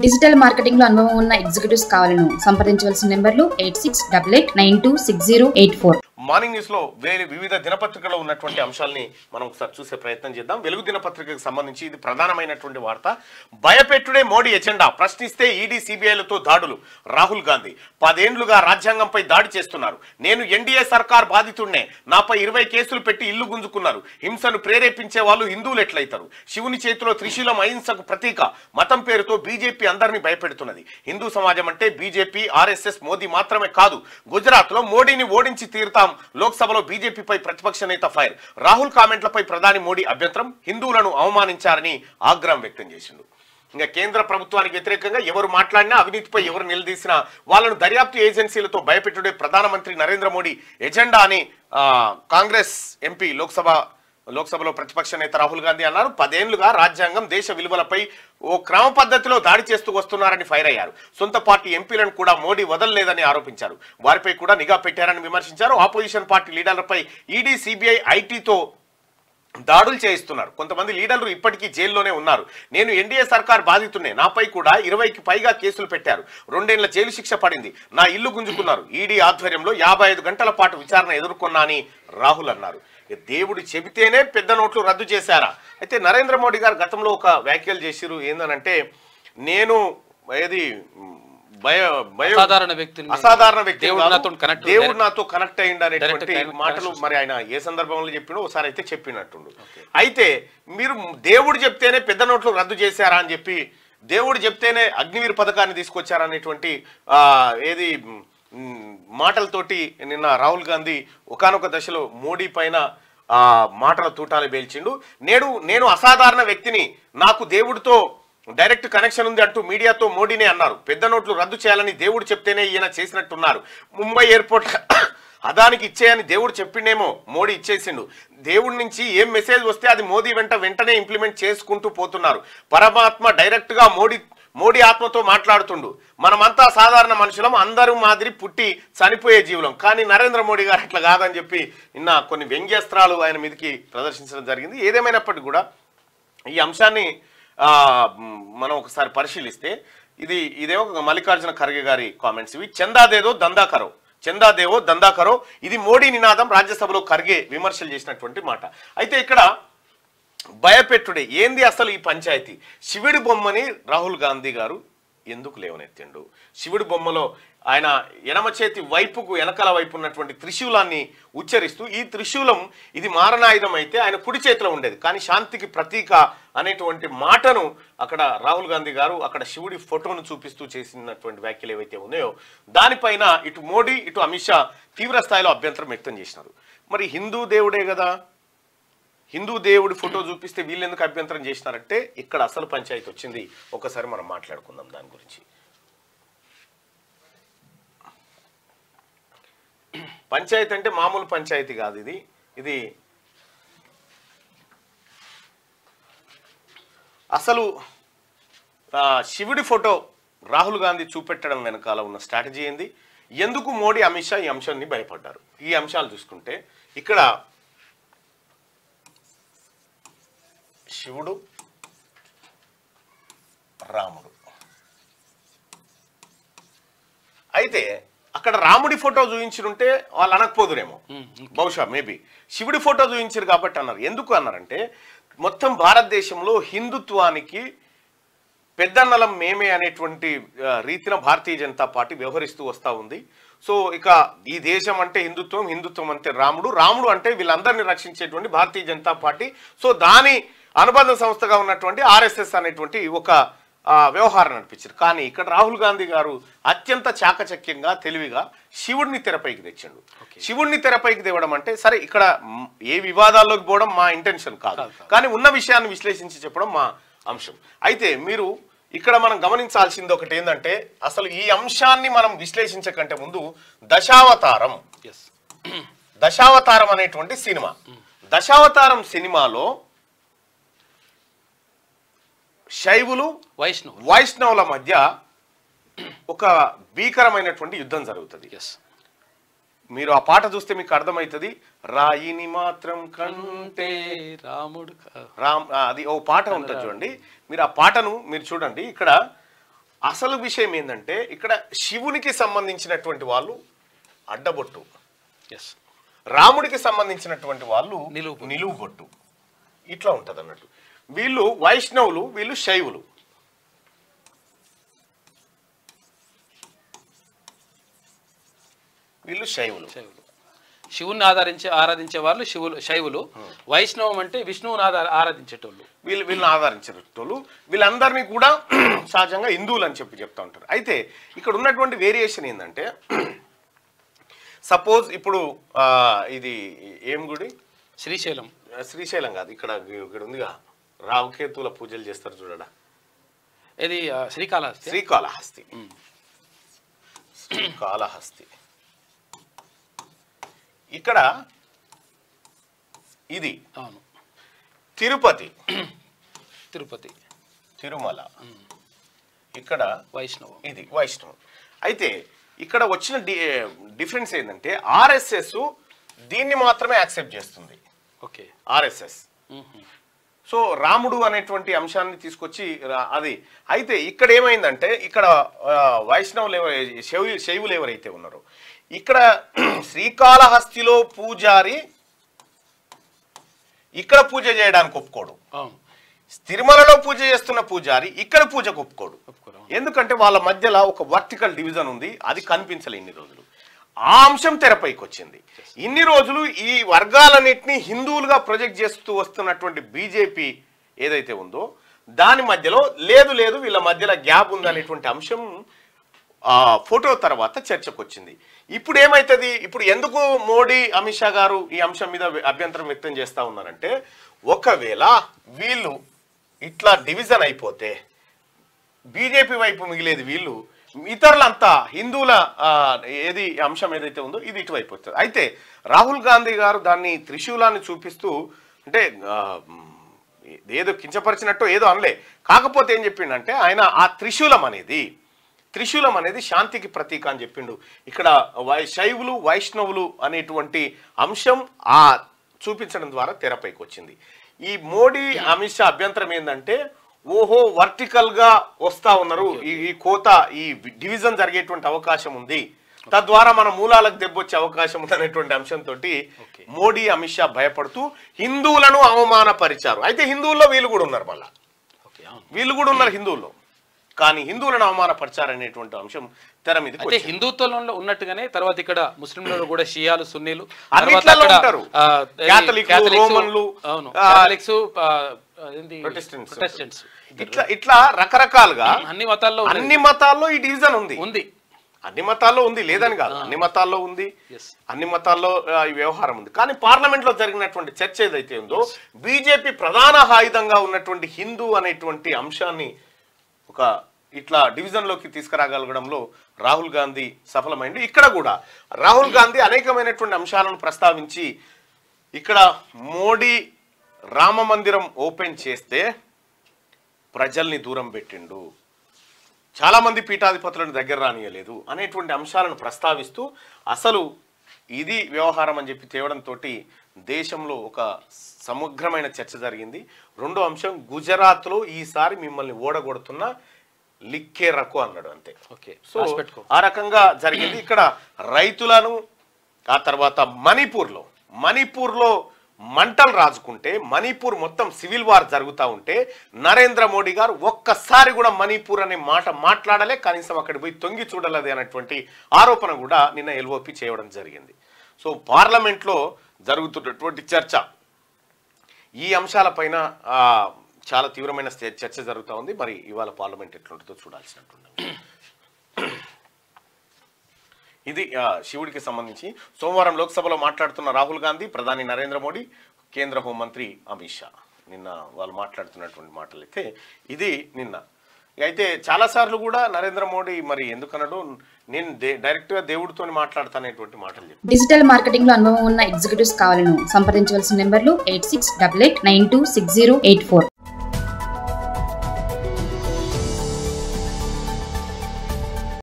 Digital marketing లో అనుభవం ఉన్న ఎగ్జిక్యూటివ్స్ కావాలను సంప్రదించవలసిన నెంబర్లు 8688926084. మార్నింగ్ న్యూస్ లో వివిధ దినపత్రికల్లో ఉన్నటువంటి అంశాలని మనం ఒకసారి చూసే ప్రయత్నం చేద్దాం. వెలుగు దినపత్రికకు సంబంధించి ఇది ప్రధానమైనటువంటి వార్త. భయపెట్టుడే మోడీ ఎజెండా, ప్రశ్నిస్తే ఈడీ సిబిఐలతో దాడులు. రాహుల్ గాంధీ 10 ఏళ్లుగా రాజ్యాంగంపై దాడి చేస్తున్నారు. నేను ఎన్డీఏ సర్కార్ బాధితుడినే, నాపై 20 కేసులు పెట్టి ఇల్లు గుంజుకున్నారు. హింసను ప్రేరేపించే వాళ్ళు హిందువులు ఎట్లయితారు? శివుని చేతిలో త్రిశూలం అహింసకు ప్రతీక. మతం పేరుతో బీజేపీ అందరినీ భయపెడుతున్నది. హిందూ సమాజం అంటే బీజేపీ, ఆర్ఎస్ఎస్, మోదీ మాత్రమే కాదు. గుజరాత్ లో మోడీని ఓడించి తీరుతాం. లోక్సభలో బీజేపీపై ప్రతిపక్ష నేత ఫైర్. రాహుల్ కామెంట్లపై ప్రధాని మోడీ అభ్యంతరం. హిందువులను అవమానించారని ఆగ్రహం వ్యక్తం చేసిండు. ఇంకా కేంద్ర ప్రభుత్వానికి వ్యతిరేకంగా ఎవరు మాట్లాడినా, అవినీతిపై ఎవరు నిలదీసినా వాళ్ళను దర్యాప్తు ఏజెన్సీలతో భయపెట్టుడే ప్రధానమంత్రి నరేంద్ర మోడీ ఎజెండా అని కాంగ్రెస్ ఎంపీ లోక్సభలో ప్రతిపక్ష నేత రాహుల్ గాంధీ అన్నారు. 10 ఏళ్లుగా రాజ్యాంగం, దేశ విలువలపై ఓ క్రమ పద్ధతిలో దాడి చేస్తూ వస్తున్నారని ఫైర్ అయ్యారు. సొంత పార్టీ ఎంపీలను కూడా మోడీ వదలలేదని ఆరోపించారు. వారిపై కూడా నిఘా పెట్టారని విమర్శించారు. ఆపోజిషన్ పార్టీ లీడర్లపై ఈడీ, సిబిఐ, ఐటీతో దాడులు చేయిస్తున్నారు. కొంతమంది లీడర్లు ఇప్పటికీ జైల్లోనే ఉన్నారు. నేను ఎన్డీఏ సర్కార్ బాధితున్నే, నాపై కూడా 20కి పైగా కేసులు పెట్టారు. 2 ఏళ్ల జైలు శిక్ష పడింది. నా ఇల్లు గుంజుకున్నారు. ఈడీ ఆధ్వర్యంలో 55 గంటల పాటు విచారణ ఎదుర్కొన్నా అని రాహుల్ అన్నారు. దేవుడు చెబితేనే పెద్ద నోట్లు రద్దు చేశారా? అయితే నరేంద్ర మోడీ గారు గతంలో ఒక వ్యాఖ్యలు చేసిరు. ఏందనంటే, నేను అసాధారణ వ్యక్తి, దేవుడు నాతో కనెక్ట్ అయ్యిండు అనేటువంటి మాటలు మరి ఆయన ఏ సందర్భంలో చెప్పినో ఒకసారి అయితే చెప్పినట్టుండు. అయితే మీరు దేవుడు చెప్తేనే పెద్ద నోట్లు రద్దు చేశారా అని చెప్పి, దేవుడు చెప్తేనే అగ్నివీర్ పథకాన్ని తీసుకొచ్చారనేటువంటి మాటలతోటి నిన్న రాహుల్ గాంధీ ఒకానొక దశలో మోడీ పైన మాటల తూటాలు పేల్చిండు. నేను అసాధారణ వ్యక్తిని, నాకు దేవుడితో డైరెక్ట్ కనెక్షన్ ఉంది అంటూ మీడియాతో మోడీనే అన్నారు. పెద్ద నోట్లు రద్దు చేయాలని దేవుడు చెప్తేనే ఈయన చేసినట్టున్నారు. ముంబై ఎయిర్పోర్ట్ అదానికి ఇచ్చేయని దేవుడు చెప్పిండేమో, మోడీ ఇచ్చేసిండు. దేవుడి నుంచి ఏం మెసేజ్ వస్తే అది మోదీ వెంటనే ఇంప్లిమెంట్ చేసుకుంటూ పోతున్నారు. పరమాత్మ డైరెక్ట్ గా మోడీ ఆత్మతో మాట్లాడుతుండు. మనమంతా సాధారణ మనుషులం, అందరూ మాదిరి పుట్టి చనిపోయే జీవులం. కానీ నరేంద్ర మోడీ గారు అట్లా కాదని చెప్పి నిన్న కొన్ని వ్యంగ్యాస్త్రాలు ఆయన మీదకి ప్రదర్శించడం జరిగింది. ఏదేమైనప్పటికీ కూడా ఈ అంశాన్ని మనం ఒకసారి పరిశీలిస్తే ఇదేమో మల్లికార్జున ఖర్గే గారి కామెంట్స్. ఇవి చందాదేదో దందా కరో, ఇది మోడీ నినాదం. రాజ్యసభలో ఖర్గే విమర్శలు చేసినటువంటి మాట. అయితే ఇక్కడ భయపెట్టుడే ఏంది అసలు ఈ పంచాయతీ? శివుడి బొమ్మని రాహుల్ గాంధీ గారు ఎందుకు లేవనెత్తిండు? శివుడి బొమ్మలో ఆయన ఎడమ చేతి వైపుకు వెనకాల వైపు ఉన్నటువంటి త్రిశూలాన్ని ఉచ్చరిస్తూ, ఈ త్రిశూలం ఇది మారణాయుధం అయితే ఆయన కుడి చేతిలో ఉండేది, కానీ శాంతికి ప్రతీక అనేటువంటి మాటను అక్కడ రాహుల్ గాంధీ గారు అక్కడ శివుడి ఫోటోను చూపిస్తూ చేసినటువంటి వ్యాఖ్యలు ఏవైతే ఉన్నాయో దానిపైన ఇటు మోడీ ఇటు అమిత్ షా తీవ్ర స్థాయిలో అభ్యంతరం వ్యక్తం చేసినారు. మరి హిందూ దేవుడే కదా, హిందూ దేవుడి ఫోటో చూపిస్తే వీళ్ళు ఎందుకు అభ్యంతరం చేసినారంటే ఇక్కడ అసలు పంచాయతీ వచ్చింది. ఒకసారి మనం మాట్లాడుకుందాం దాని గురించి. పంచాయతీ అంటే మామూలు పంచాయతీ కాదు. ఇది అసలు శివుడి ఫోటో రాహుల్ గాంధీ చూపెట్టడం వెనకాల ఉన్న స్ట్రాటజీ ఏంది? ఎందుకు మోడీ, అమిత్ షా ఈ అంశాన్ని భయపడ్డారు? ఈ అంశాలు చూసుకుంటే ఇక్కడ శివుడు, రాముడు. అయితే అక్కడ రాముడి ఫోటో చూపించినుంటే వాళ్ళు అనకపోదురేమో, బహుశా మేబీ శివుడి ఫోటో చూపించారు కాబట్టి అన్నారు. ఎందుకు అన్నారంటే మొత్తం భారతదేశంలో హిందుత్వానికి పెద్దన్నలం మేమే అనేటువంటి రీతిన భారతీయ జనతా పార్టీ వ్యవహరిస్తూ వస్తూ ఉంది. సో ఇక ఈ దేశం అంటే హిందుత్వం, హిందుత్వం అంటే రాముడు, రాముడు అంటే వీళ్ళందరినీ రక్షించేటువంటి భారతీయ జనతా పార్టీ. సో దాని అనుబంధ సంస్థగా ఉన్నటువంటి ఆర్ఎస్ఎస్ అనేటువంటి ఒక వ్యవహారం నడిపించారు. కానీ ఇక్కడ రాహుల్ గాంధీ గారు అత్యంత చాకచక్యంగా, తెలివిగా శివుడిని తెరపైకి తెచ్చిండు. శివుడిని తెరపైకి తేవడం అంటే సరే, ఇక్కడ ఏ వివాదాల్లోకి పోవడం మా ఇంటెన్షన్ కాదు, కానీ ఉన్న విషయాన్ని విశ్లేషించి చెప్పడం మా అంశం. అయితే మీరు ఇక్కడ మనం గమనించాల్సింది ఒకటి ఏంటంటే, అసలు ఈ అంశాన్ని మనం విశ్లేషించకంటే ముందు దశావతారం అనేటువంటి సినిమా, దశావతారం సినిమాలో శైవులు వైష్ణవుల మధ్య ఒక భీకరమైనటువంటి యుద్ధం జరుగుతుంది. మీరు ఆ పాట చూస్తే మీకు అర్థమవుతుంది. రాయిని మాత్రం కంటే రాముడు అది ఓ పాట ఉంటుంది చూడండి. మీరు ఆ పాటను మీరు చూడండి. ఇక్కడ అసలు విషయం ఏంటంటే ఇక్కడ శివునికి సంబంధించినటువంటి వాళ్ళు అడ్డబొట్టు, రాముడికి సంబంధించినటువంటి వాళ్ళు నిలువు బొట్టు, ఇట్లా ఉంటుంది అన్నట్టు. వీళ్ళు వైష్ణవులు, వీళ్ళు శైవులు. వీళ్ళు శైవులు. శివుని ఆరాధించే వాళ్ళు శైవులు. వైష్ణవం అంటే విష్ణువుని ఆరాధించేటోళ్ళు, వీళ్ళని ఆరాధించేటోళ్ళు. వీళ్ళందరినీ కూడా సహజంగా హిందువులు అని చెప్తా ఉంటారు. అయితే ఇక్కడ ఉన్నటువంటి వేరియేషన్ ఏంటంటే, సపోజ్ ఇప్పుడు ఇది ఏం గుడి, శ్రీశైలం కాదు, ఇక్కడ ఉందిగా రావుకేతుల పూజలు చేస్తారు చూడడా, ఇది శ్రీకాళహస్తి. శ్రీకాళహస్తి ఇక్కడ ఇది తిరుపతి, తిరుమల ఇక్కడ వైష్ణవం, ఇది వైష్ణవం. అయితే ఇక్కడ వచ్చిన డిఫరెన్స్ ఏంటంటే ఆర్ఎస్ఎస్ దీన్ని మాత్రమే యాక్సెప్ట్ చేస్తుంది. Okay, RSS. సో రాముడు అనేటువంటి అంశాన్ని తీసుకొచ్చి అది. అయితే ఇక్కడ ఏమైందంటే ఇక్కడ వైష్ణవులు శైవులు ఎవరైతే ఉన్నారో, ఇక్కడ శ్రీకాళహస్తిలో పూజారి ఇక్కడ పూజ చేయడానికి ఒప్పుకోడు, తిరుమలలో పూజ చేస్తున్న పూజారి ఇక్కడ పూజకు ఒప్పుకోడు. ఎందుకంటే వాళ్ళ మధ్యలో ఒక వర్టికల్ డివిజన్ ఉంది, అది కనిపించలే ఇన్ని రోజులు. ఆ అంశం తెరపైకి వచ్చింది. ఇన్ని రోజులు ఈ వర్గాలన్నింటినీ హిందువులుగా ప్రొజెక్ట్ చేస్తూ వస్తున్నటువంటి బీజేపీ ఏదైతే ఉందో దాని మధ్యలో లేదు వీళ్ళ మధ్యలో గ్యాప్ ఉందనేటువంటి అంశం ఫోటో తర్వాత చర్చకు వచ్చింది. ఇప్పుడు ఏమైతుంది, ఇప్పుడు ఎందుకు మోడీ అమిత్ షా గారు ఈ అంశం మీద అభ్యంతరం వ్యక్తం చేస్తూ ఉన్నారంటే, ఒకవేళ వీళ్ళు ఇట్లా డివిజన్ అయిపోతే బీజేపీ వైపు మిగిలేది వీళ్ళు, ఇతరులంతా హిందువుల ఏది అంశం ఏదైతే ఉందో ఇది ఇటువైపు వస్తుంది. అయితే రాహుల్ గాంధీ గారు దాన్ని త్రిశూలాన్ని చూపిస్తూ, అంటే ఏదో కించపరిచినట్టు ఏదో అనలే, కాకపోతే ఏం చెప్పిండంటే ఆయన ఆ త్రిశూలం అనేది శాంతికి ప్రతీక అని చెప్పిండు. ఇక్కడ శైవులు వైష్ణవులు అనేటువంటి అంశం చూపించడం ద్వారా తెరపైకి వచ్చింది. ఈ మోడీ అమిత్ షా అభ్యంతరం ఏంటంటే, ఓహో వర్టికల్ గా వస్తా ఉన్నారు, ఈ కోత ఈ డివిజన్ జరిగేటువంటి అవకాశం ఉంది, తద్వారా మన మూలాలకు దెబ్బొచ్చే అవకాశం ఉంది అనేటువంటి అంశంతో మోడీ అమిత్ షా భయపడుతూ హిందువులను అవమానపరిచారు. అయితే హిందువుల్లో వీళ్ళు కూడా ఉన్నారు, మళ్ళా వీళ్ళు కూడా ఉన్నారు హిందువుల్లో, కానీ హిందువులను అవమానపరిచారనేటువంటి అంశం తెర మీద. హిందుత్వంలో ఉన్నట్టుగానే తర్వాత ఇక్కడ ముస్లింలు కూడా షియాలు, సున్నీలు, ఇట్లా రకరకాలుగా అన్ని మతాల్లో ఈ డివిజన్ ఉంది. అన్ని మతాల్లో ఉంది, లేదని కాదు, అన్ని మతాల్లో ఉంది, అన్ని మతాల్లో ఈ వ్యవహారం ఉంది. కానీ పార్లమెంట్ లో జరిగినటువంటి చర్చ ఏదైతే ఉందో, బీజేపీ ప్రధాన ఆయుధంగా ఉన్నటువంటి హిందూ అనేటువంటి అంశాన్ని ఒక ఇట్లా డివిజన్ లోకి తీసుకురాగలగడంలో రాహుల్ గాంధీ సఫలమైంది. ఇక్కడ కూడా రాహుల్ గాంధీ అనేకమైనటువంటి అంశాలను ప్రస్తావించి, ఇక్కడ మోడీ రామ మందిరం ఓపెన్ చేస్తే ప్రజల్ని దూరం పెట్టిండు, చాలా మంది పీఠాధిపతులను దగ్గర రానియలేదు అనేటువంటి అంశాలను ప్రస్తావిస్తూ అసలు ఇది వ్యవహారం అని చెప్పి తేవడంతో దేశంలో ఒక సమగ్రమైన చర్చ జరిగింది. రెండో అంశం, గుజరాత్లో ఈసారి మిమ్మల్ని ఓడగొడుతున్న లిక్కే రకో అన్నాడు, అంతే. సో ఆ రకంగా జరిగింది. ఇక్కడ రైతులను, ఆ తర్వాత మణిపూర్లో మంటలు రాజుకుంటే, మణిపూర్ మొత్తం సివిల్ వార్ జరుగుతూ ఉంటే నరేంద్ర మోడీ గారు ఒక్కసారి కూడా మణిపూర్ అనే మాట మాట్లాడలే, కనీసం అక్కడికి పోయి తొంగి చూడలేదు అనేటువంటి ఆరోపణ కూడా నిన్న ఎల్ఓపి చేయడం జరిగింది. సో పార్లమెంట్లో జరుగుతున్నటువంటి చర్చ ఈ అంశాలపైన చాలా తీవ్రమైన చర్చ జరుగుతూ ఉంది. మరి ఇవాళ పార్లమెంట్ ఎట్లుంటుందో చూడాల్సినట్టుంది. ఇది శివుడికి సంబంధించి సోమవారం లోక్సభలో మాట్లాడుతున్న రాహుల్ గాంధీ, ప్రధాని నరేంద్ర మోడీ, కేంద్ర హోంమంత్రి అమిత్ షా నిన్న వాళ్ళు మాట్లాడుతున్నటువంటి మాటలు అయితే ఇది నిన్న. అయితే చాలాసార్లు కూడా నరేంద్ర మోడీ మరి ఎందుకన్నాడు, నేను డైరెక్ట్గా దేవుడితో మాట్లాడతానేటువంటి మాటలు చెప్పారు. డిజిటల్ మార్కెటింగ్ లో అనుభవం ఉన్న ఎగ్జిక్యూటివ్స్ కావాలను సంప్రదించవలసిన నెంబర్లు 8688926084.